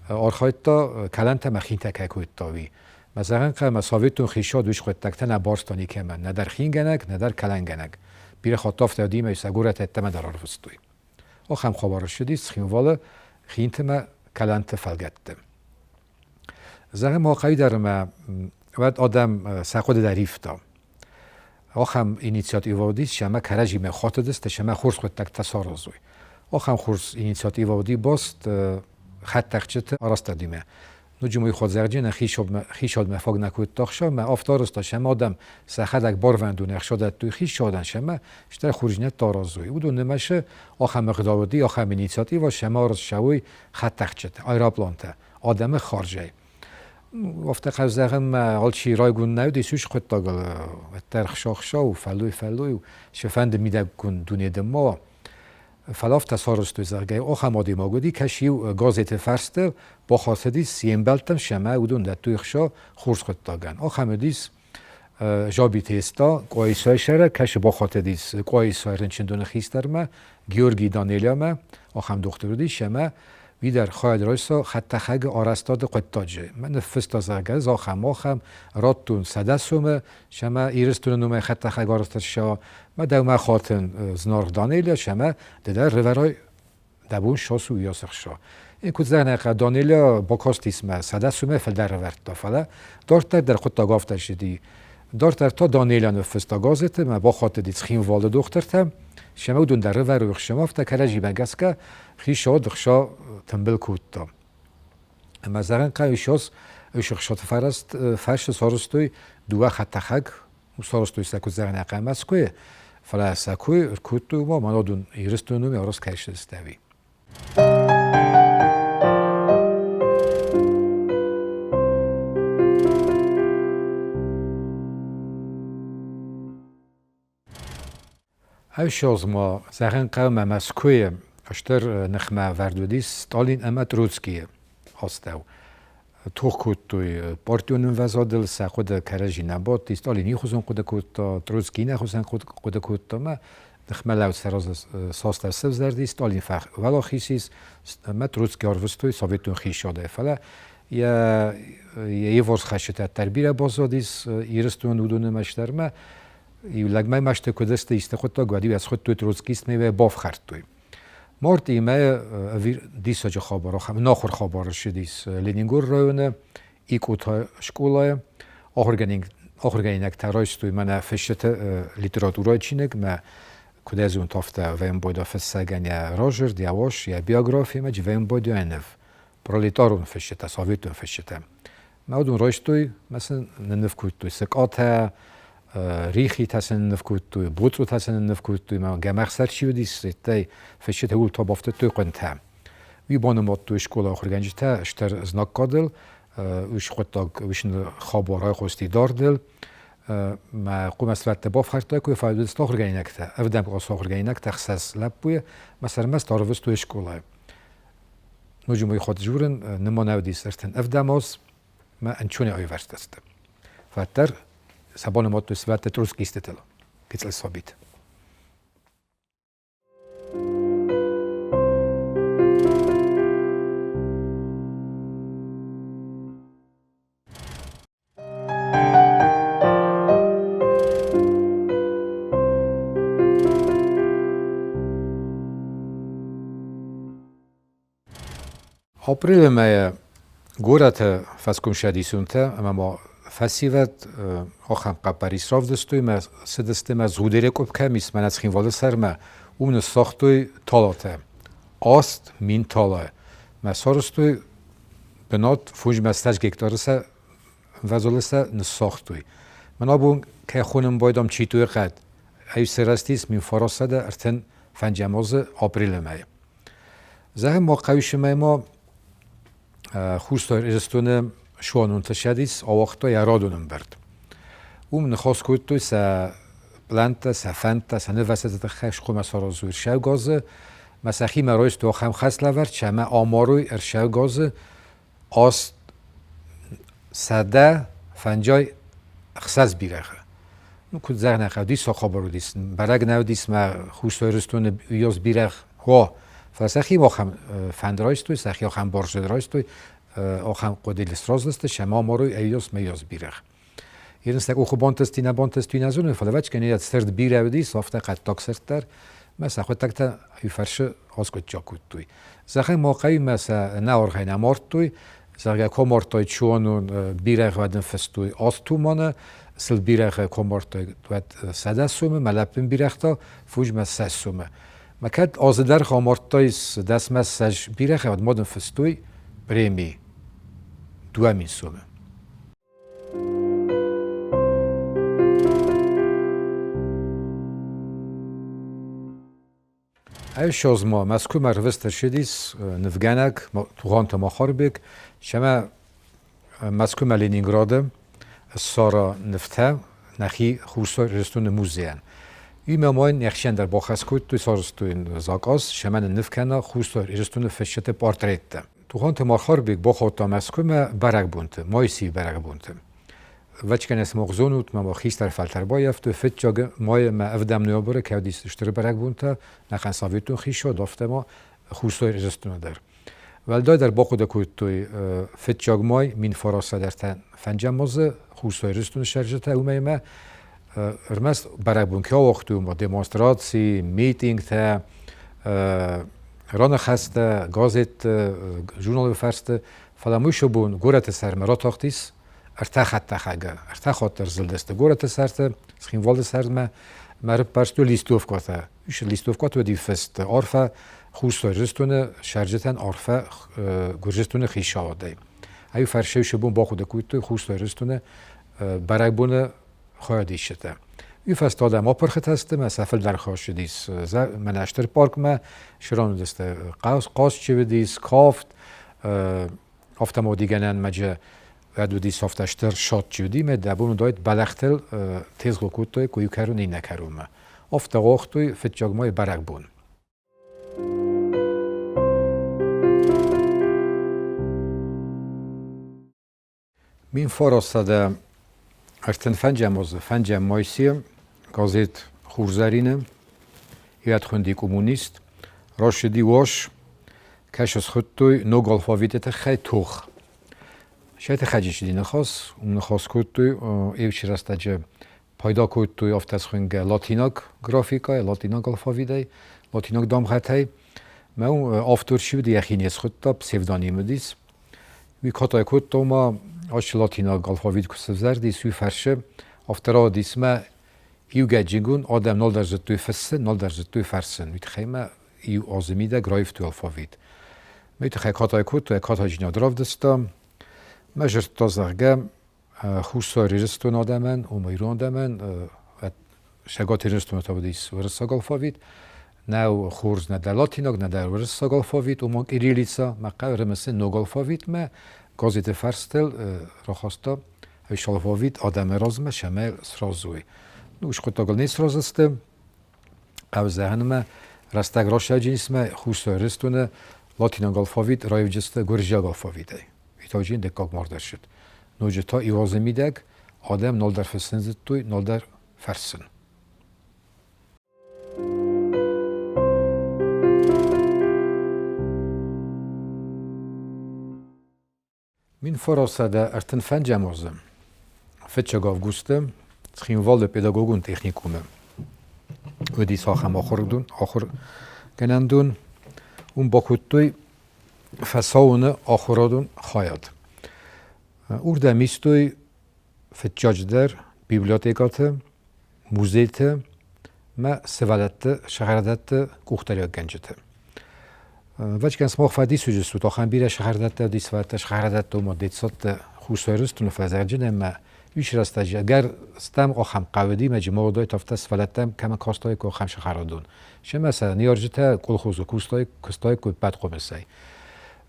آرخایت تا کلانت مخین تکه کویت تاوی مثلا که مساویتون خیشاد ویش خود تکتن بارستانی که من نه در خین گنگ نه در کلان گنگ بیره خاطاف تادیم ای سگورت اتما در آرفستوی آخم خبر شدی سخین والا خینت ما کلانت فلگتم زغه موقعی در ما ود آدم سخود دریف تا آخم اینیسیاتیو ودی شما کرجی ما خاطر دست شما خورس خود تک تسارزوی آخم خورس اینیسیاتیو ودی باست خط تخچت آراست دیمه نجومی خود زرجین خیشاد مفاق نکود تاخشا ما افتار است شما آدم سخدک بار وندون اخشادت توی خیش شادن شما شتر خورجنت تارازوی و دو نمشه آخم مقداودی آخم اینیسیاتی و شما راست شوی خط تخچت آیراپلانته آدم خارجی وقت قزاقم آلچی رایگون نودی سوش خود تاگل ترخشاخشا و فلوی و شفند میده کن دنیا دما فلاف تصارست تو زرگه آخم آدی ماگودی کشیو گازت فرسته با خاصدی سیم بلتم شمه ودون در توی خشا خورس خود تاگن آخم دیس جابی تیستا قایسای شره کش با خاطدیس قایسای رنچندون خیستر ما گیورگی دانیلیا ما آخم دختر دی شمه وی در خواهد رایسا خط خگ آرستاد قطاجه من فستا زرگه زاخم راتون سدسومه شما ایرستون نومه خط خگ آرستاد شا ما دوما خاطن زنار دانیلیا شما در رورای دبون شاسو یاسخ شا این کود زرنه دانیلیا با کاستیسمه سدسومه فل در رورد دافله دارتر در خود تاگافت شدی دارتر تا دانیلیا نفستا گازت ما با خاطر دیت خیم والد دخترتم شما دون در رور و شما فتا کرجی بگس که خیشا دخشا تنبل کود تا اما زرن قوی شاس اشخشات فرش سارستوی دوه خط خگ و سارستوی سکو زرن اقام سکوی فلا سکوی کود تو ما مانا دون ایرستون نومی آراس کش دستوی اوشاز ما زرن قوم مسکوی اشتر نخمه وردودی ستالین اما تروتسکیه هستو توخ کود توی پارتیون وزادل سخود کرجی نبات ستالینی خوزن کود کود تا تروتسکی نخوزن کود کود تا ما نخمه لود سراز ساست سب زردی ستالین فخ ولا خیسیس ما تروتسکی آروستوی سویتون خیش شده فلا یه ورز خشت تربیره بازادیس ایرستون ودون مشتر ما لگمه مشت کدست است خود تا گودی از خود توی تروتسکیست میوه باف خرد توی Mart ime dies je خبر خم ناخور خبرش دیس لینینگور رایونه ایکوتا شکولای آخرگینگ ترایستوی من فشت لیتراتورای چینگ ما کدازون تافته ویم باید فسگن یا راجر دیاوش یا بیوگرافی ما جویم باید انف پرولتارون فشته سویتون فشته ما دون رایستوی مثلا نفکوتوی سکاته ریخی تاسن نفکوتوی بوتو تاسن نفکوتوی ما گمخ سرچی دیس تی فشته هول تا بافته توی قنته وی بانمات توی شکل آخرگنج تا اشتر زناک کادل وش خودتاگ وشن خبرهای خواستی داردل ما قوم اسرت باف خرطای کوی فایده است آخرگینگ تا افدم قاس آخرگینگ تا خصاص لبوی مثلا مست تاروست توی شکلای نجومی خود جورن نمونه دیس ارتن افدماس ما انچونی آی ورست است فاتر سبان ما تو سوات تروس کیستتل کیتل ثابت آپریل ما گورت فسکم شدیسونته اما ما فسیوت آخام قبریس راف دستوی ما سدسته ما زودره کب کمیس من از خیموال سر ما اون ساختوی تالاته آست مین تالای ما سارستوی بنات فوج مستج گکتارسه وزالسه نساختوی من آبون که خونم بایدم چی توی قد ایو سرستیس مین فراسه ده ارتن فنجماز آپریل ما زه ما قویش ما خوستار ارستونه شوانون تشدیس آوختا یارادونم برد. نخواست کود توی سه پلانت سه فنت سه نوسط خش خو مسار زور شو گازه مسخی مرایست تو خم خست لور چمه آماروی ارشو گازه آست سده فنجای خصاص بیرخه. کود زغ نخواه دیس خبرو دیس برگ نو دیس ما خوستار ارستونه یاز بیرخ ها فسخی ما خم فندرایست توی سخی خم بارش درایست توی آخام قدیل استراز دسته شما ما روی ایاس میاز بیرخ. یه نستک او بانتستی نبانتستی نزونه فلوچ کنی یاد سرد بیره ودی صافته قد تاک سرتر مثلا خود تکتا یفرش آسکت جاکوت توی. زخم موقعی مثلا نورخی نمارت توی زخم کمارتای چونون بیرخ و دنفستوی آستو مانه سل بیرخ کمارتای دوت سده سومه ملپن بیرخ تا فوج مثلا سومه. مکد آزدر خامارتایس دست مسج بیرخ و مادن فستوی پریمی دوامین سومه. ایش از ما مسکو مروست شدیس نفگانک توغانت ما خاربک شما مسکو لینینگراده سارا نفته نخی خوستا رستون موزیان. ایماماین یخشن در باخس کود توی سارستوین زاکاس شمن نفکنه خوستا رستون فشت پارتریت. توغانت ما خاربک با خودتا مسکو برگ بونته مایسی برگ بونته. وچکن اسم مغزونوت ما خیستر فلتر بایفت و فت جاگ مای ما افدم نیابره که دیست اشتر برگ بونته نخن ساویتون خیشو دافته ما خوستای رستون در. ولدای در باخود کوت توی فت جاگ مای مین فراسه در تن فنجم مازه خوستای رستون شرجته اومه ما ارمست برگ بون که وقتو ما دمونستراسی میتینگ تا ران خسته گازت جورنال فرسته فلاموشو بون گورت سرمرات آختیس ارتاخت تخاگه ارتاخت در زلدسته گورت سرته سخیم والد سرمه مرد پرستو لیستوف کاته ایش لیستوف کاته و دیفست عرفه خوستای رستونه شرجتن عرفه گرجستونه خیشاواده ایو فرشهوش بون با خود کویتو خوستای رستونه برای بونه خواهدی شده ایو فست آدم ها پرخت هسته من سفل در خواهش دیس من اشتر پارک من شرانو دسته قاس چه بدیس کافت آفتم و دیگنن مجه و دو دی سافتشتر شاد چودی می دبون داید بلختل تیز گوکوتوی کویو کرون این نکرومه افت غاختوی فتجاگمای برگ بون مین فرستاده ارتن فنجم مایسیم گازت خورزارینه یاد خوندی کمونیست راشدی واش کش از خودتوی نو گالفاویت خیلی توخ شاید خجیش دی نخواست اون نخواست کود توی ایوشی رسته جه پایدا کود توی افت از خونگ لاتیناک گرافیکای لاتیناک الفاویدای لاتیناک دام خطای ما اون آفتورشی دی یخینیس خود تا پسیودانیم دیس وی کاتای کود تو ما آش لاتینا گالفاوید کسفزر دیس وی فرشه آفترا دیس ما ایو گجینگون آدم 0 درجه توی فسن 0 درجه توی فرسن وی تخیمه ایو آزمیده گرایف توی الفاوید ما تخی کاتای کود تو کاتای جنیا دراف دستا ما جرت تازرگم خوش ساری رستون آدمن و میرون آدمن شگاتی رستون تا بدیس ورسا گالفاوید نه خورز نه در لاتیناگ نه در ورسا گالفاوید و ما ایریلیسا ما قرار مثل نو گالفاوید ما گازیت فرستل راخاستا هیچ الفاوید آدم رازمه شمال سرازوی نوش خود تاگل نیست رازسته قبل ذهن ما رستگ راشه جنس ما خوش ساری رستون لاتیناگ الفاوید رایو جسته گرجیا گالفاویده ایتاجین دکاک ماردر شد نوجتا ایوازه میدگ آدم 0 در فسنزد توی 0 در فرسن من فراسده ارتن فنجم ازم فتش گاف گوستم خیموال پداگوگون تکنیکومه و دیس آخر آخر گنندون اون با کتوی فساونه آخرادون خواهد ارده میستوی فتجاج در بیبلیوتیکات موزیت ما سوالت شهردت کوختریا گنجته وقتی که اسماق فدی سوجستو تا خم بیره شهردت دیس وقت شهردت تو مدت سات خوشایرست نفذرجن ما ویش راستجی اگر استم آخم قودی مجموعه دای تفت سوالتم کم کاستای کو خم شهردون شما مثلا نیارجته کل خوزو کستای کو بد قمسای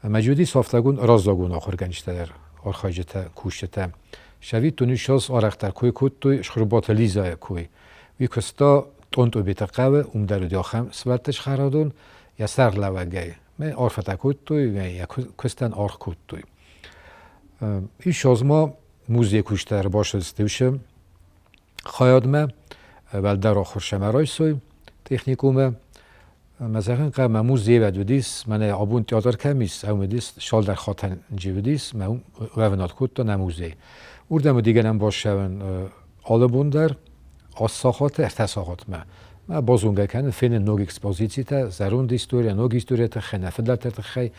موجودی سافتگون رازداگون آخر گنجته در آرخایجته کوشته شوید تو نیشاس آرختر کوی کود توی شخربات لیزای کوی وی کستا تونتو بیت قوه در دیاخم سوالتش خرادون یا سر لوگه من آرفته کود توی یا کستن آرخ کود توی این شازما موزی کشتر باشه استوشم خواهد ما ول در آخر شمرای سوی تکنیکومه مثلا قبل موزی ودیس من آبون تئاتر کمیس اومدیس شال در خاطر جیودیس من وونات کود تا نموزی اردم دیگه نم باشه آلبون در آساخات ارتساخات ما بازونگه کنه فین نوگ اکسپوزیتی تا زرون دیستوریا نوگ هیستوریا تا خنه فدل تا خی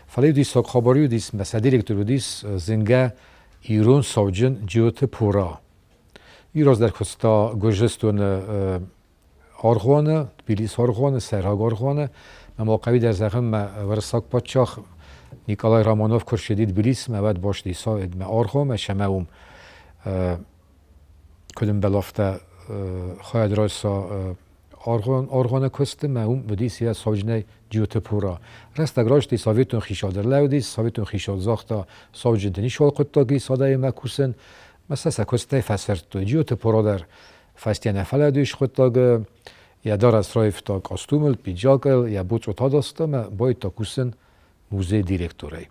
فلی دیس خبری دیس مثلا دیرکتور دیس زنگه ایران سوجن جیوت پورا ایراز در کستا گوجستون آرخوانه بیلیس آرخوانه سرها آرخوانه موقعی در زخم ورساک پادشاه نیکولای رامانوف کرشدید بیلیس بعد باش دیسا ادم آرخوام شماوم کدوم بلافته خواهد رایسا آرخوانه کسته ماوم بدیسی سوجنه جیوت پورا رست اگراش دی ساویتون خیشال در لودیس ساویتون خیشال زاختا سوجن دنیشال قطاگی سادای مکوسن مثلا سکسته فسرتو جیوت پورا در فستیانه فلدوش قطاگ یا دار از رایف تا کاستومل پیجاکل یا بوچ و تا داستا ما باید تا کوسن موزه دیرکتوری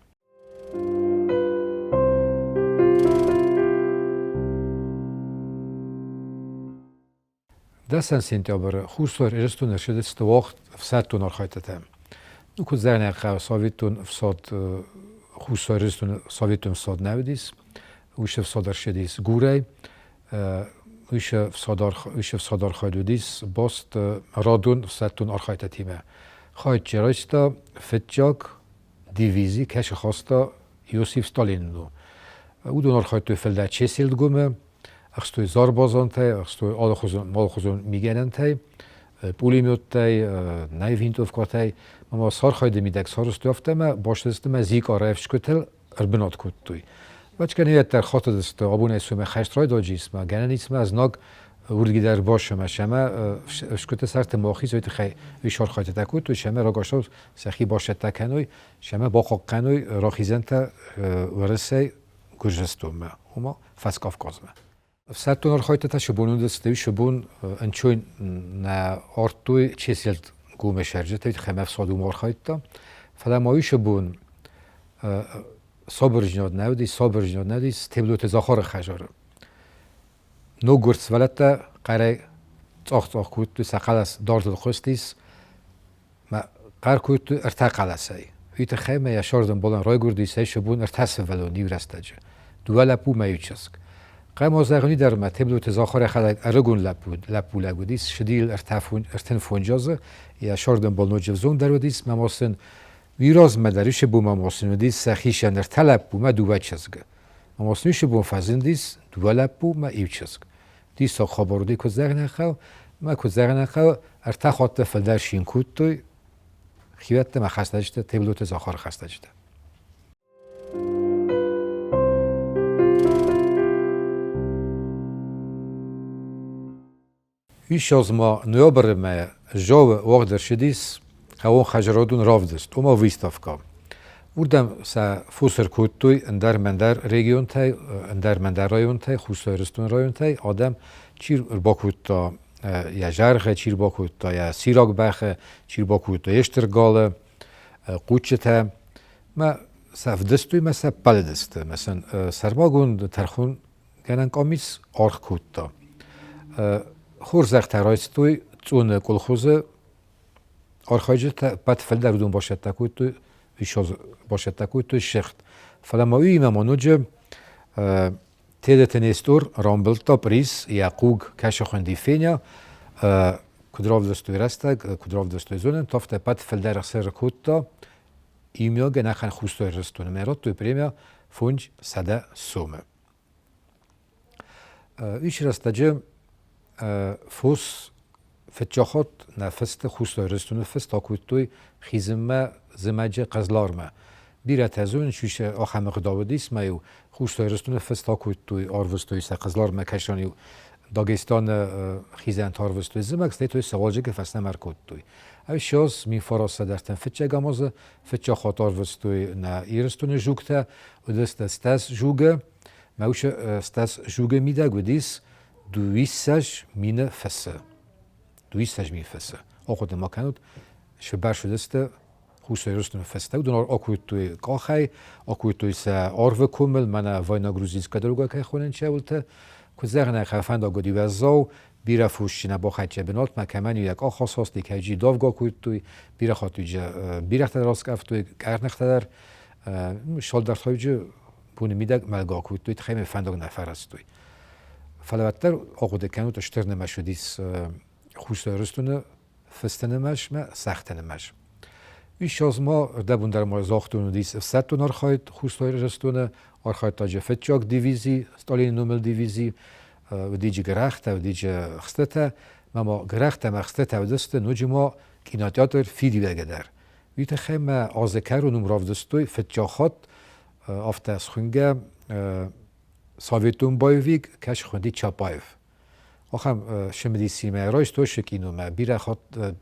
دستن سنتیابر خوستار ارستون ارشد است وقت فسادتون آرخایتتم نکو زرنه قو ساویتون فساد خوستار ارستون ساویتون فساد نودیس ویش فساد ارشدیس گوری ویش فسادار خایدودیس باست رادون فسادتون آرخایتتیمه خواهد جرایستا فتجاک دیویزی کش خواستا یوسیف ستالین دو او دون آرخایتو فلده چه سیلد گومه اخستوی زار بازان تای اخستوی آل خوزون میگنن تای پولی میوت تای نایف هینتوف که تای ما سار خایده میدک سار استوافته ما باشه دسته ما زیک آرایف شکتل اربنات کود توی وچ کنه یه در خاطر دسته آبونه اسومه خشت رای داجیس ما گنه نیست ما از ناگ وردگی در باشه ما شما شکت سرت ماخی زویت خی ویشار خایده تکود توی شما را گاشو سخی باشه تکنوی شما با قنوی راخیزن تا ورسه گرجستون ما هما فسکاف کازمه فسادتون آرخایت تا شبونون دستوی شبون انچوی نه آرتوی چیزیلت گومه شرجه تایید خمه فسادوم آرخایت تا فلمایی شبون صابر جناد نودی تبلو تزاخار خجاره نو گرس ولتا قره تاخت کود تو سقلس دارد الخستیس ما قر کود تو ارتقلسای ویت خیمه یا شاردن بولن رای گردی سی شبون ارتسم ولو نیو رستجه دولا پو میوچسک قام وزغني در ما تبلو تزاخر خلق ارگون لپوله گودیس شدیل ارتن فونجازه یا شاردن بالنو جوزون در ودیس مماسن ویراز مدرش بو مماسن ودیس سخیش اندر طلب بو ما دو چزگه مماسنش بو فزندیس دو لب بو ما ایو چزگ دیس تا خبردی که زغنه خو ما که زغنه خو ارتخات فلدر شین کود توی خیوت ما خسته جده تبلو تزاخر خسته جده ایش از ما نیابر ما جاو وقت شدیس خوان خجرادون رافدست اما ویستاف کام وردم سا فوسر کود توی اندر مندر ریگیون تای اندر مندر رایون تای خوستایرستون رایون تای آدم چیر باکود تا یا جرخه چیر باکود تا یا سیراگ بخه چیر باکود تا یشترگاله قوچه تا ما سفدستوی ما سا پلدسته مثلا سرماگون ترخون گنن کامیس آرخ کود تا خورزخ ترایستوی چون کلخوزه آرخایجه تا بد فل در دون باشد تکوید توی ویشاز باشد تکوید توی شخت فلما اوی ممانوجه تیده تنیستور رامبلتا پریس یاقوگ کش خوندی فینیا کدراف دستوی رسته کدراف دستوی زونن تافته بد فل در سر کود تا ایمیا گنخن خوستوی رستونه میرات توی پریمیا فونج سده سومه ایش رسته جه فوس فتجاخات نفست خوستوی رستونه فست تاکوید توی خیزمه زمجه قزلارمه بیره تزون شوش آخم قداودیس میو خوستوی رستونه فست تاکوید توی آروستوی سه قزلارمه کشانی داگستان خیزن تاروستوی زمکس توی سوالجه که فست نمرکود توی اوی شاز می فراسه درتن فتجه گمازه فتجاخات آروستوی نه ایرستونه جوگته و دست استاز جوگه موش استاز جوگه میده گودیس دویستش مینه فسه دویستش می فسه آخود ما کنود شبر شده است خوستوی رستونه فسته و دونار آکوید توی کاخی آکوید توی سه آرو کمل من واینا گروزیز کدروگا که خونن چه ولته که زغنه خفند آگودی وزاو بیره فوشی نبا خیچه بنات مکمن یک آخاص هاست دیگه هجی داوگا کوید توی بیره خاطوی جه بیره اختر راست کفت توی گرنخت در شال در توی جه بونه میده ملگا کوید توی خیمه فنداگ نفر است توی فلوتر آقوده کنود اشتر نمشودیس خوستوی رستونه فستنمش ما سختنمش ایش از ما دبون در ما زاختون دیس 100 تن آرخاید خوستوی رستونه آرخاید تاجه فتجاک دیویزی ستالین نومل دیویزی و دیجی گرخته و دیجی خستته ما گرخته ما خستته و دسته نوجی ما کیناتیاتر فیدی بگه در ویت خیم آزکر و نمراف دستوی فتجاخات آفته از خونگه ساویتون بایویگ کش خوندی چاپایف آخم شمدی سیمه رایش تو شکینو ما بیره خود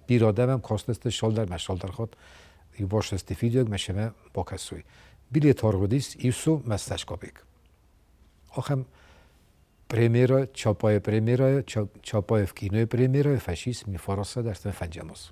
بیرادمم کاستست شالدر مشالدر خود یو باش استفیدیوگ مشمه با کسوی بیلی تارگودیس ایسو مستشکابیگ آخم پریمیرا چاپای پریمیرا چاپای کینوی پریمیرا فشیس می فراسه در تن فنجماز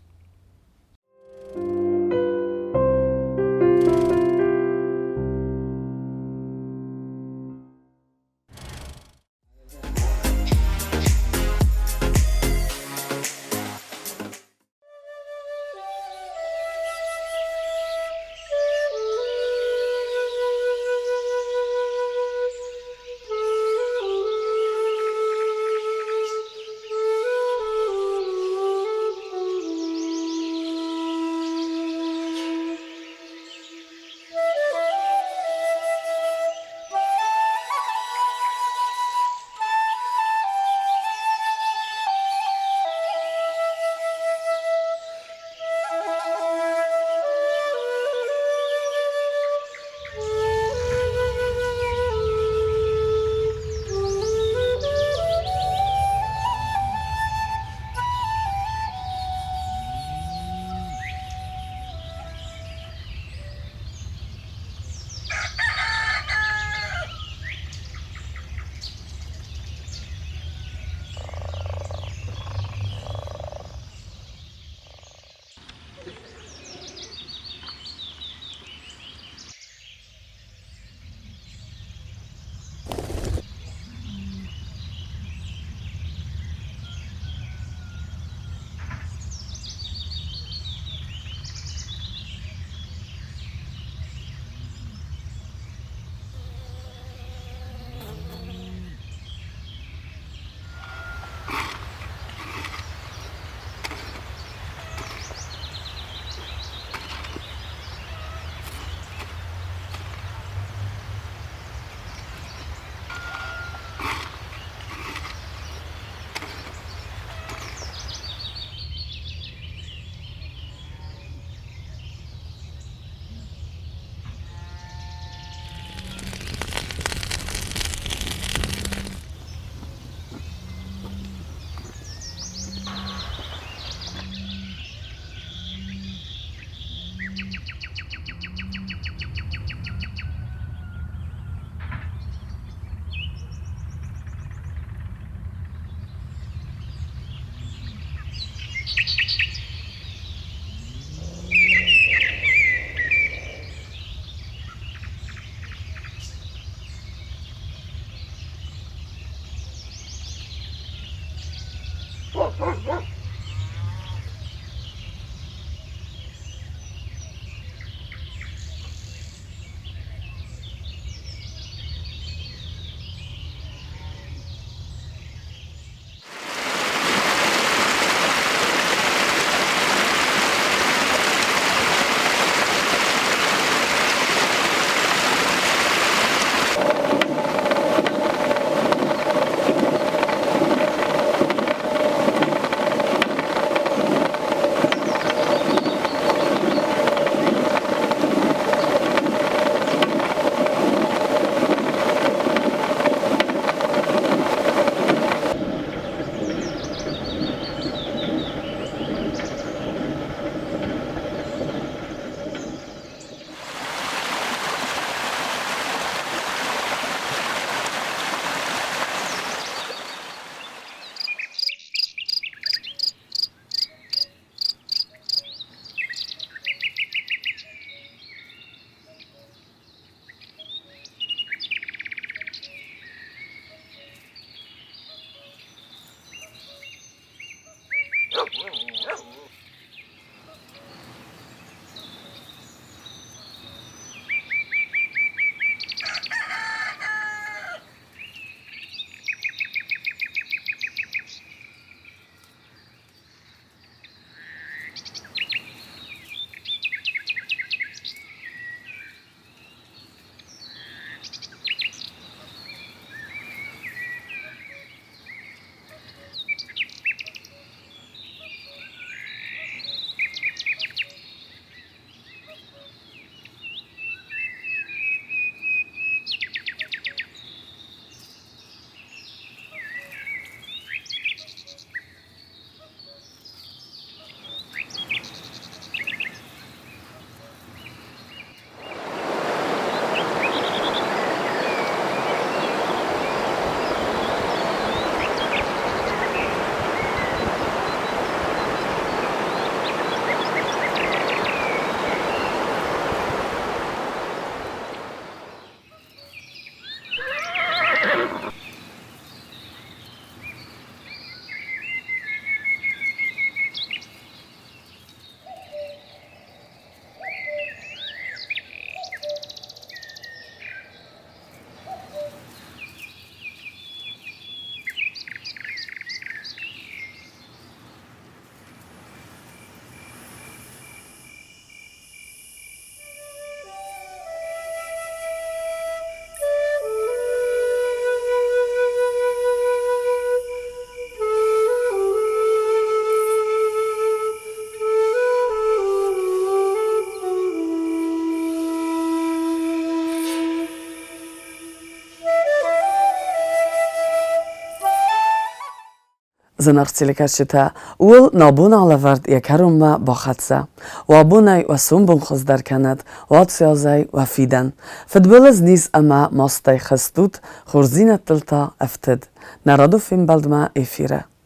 زنارتسيلكا شتا ول نابونا على فرد يكرم ما باخاتسا وابوناي وسنبون خزدار كانت واتسيازاي وفيدن فتبلز نيز اما ماستاي خستوت خورزينة تلتا افتد نرادو فين بلدما افيره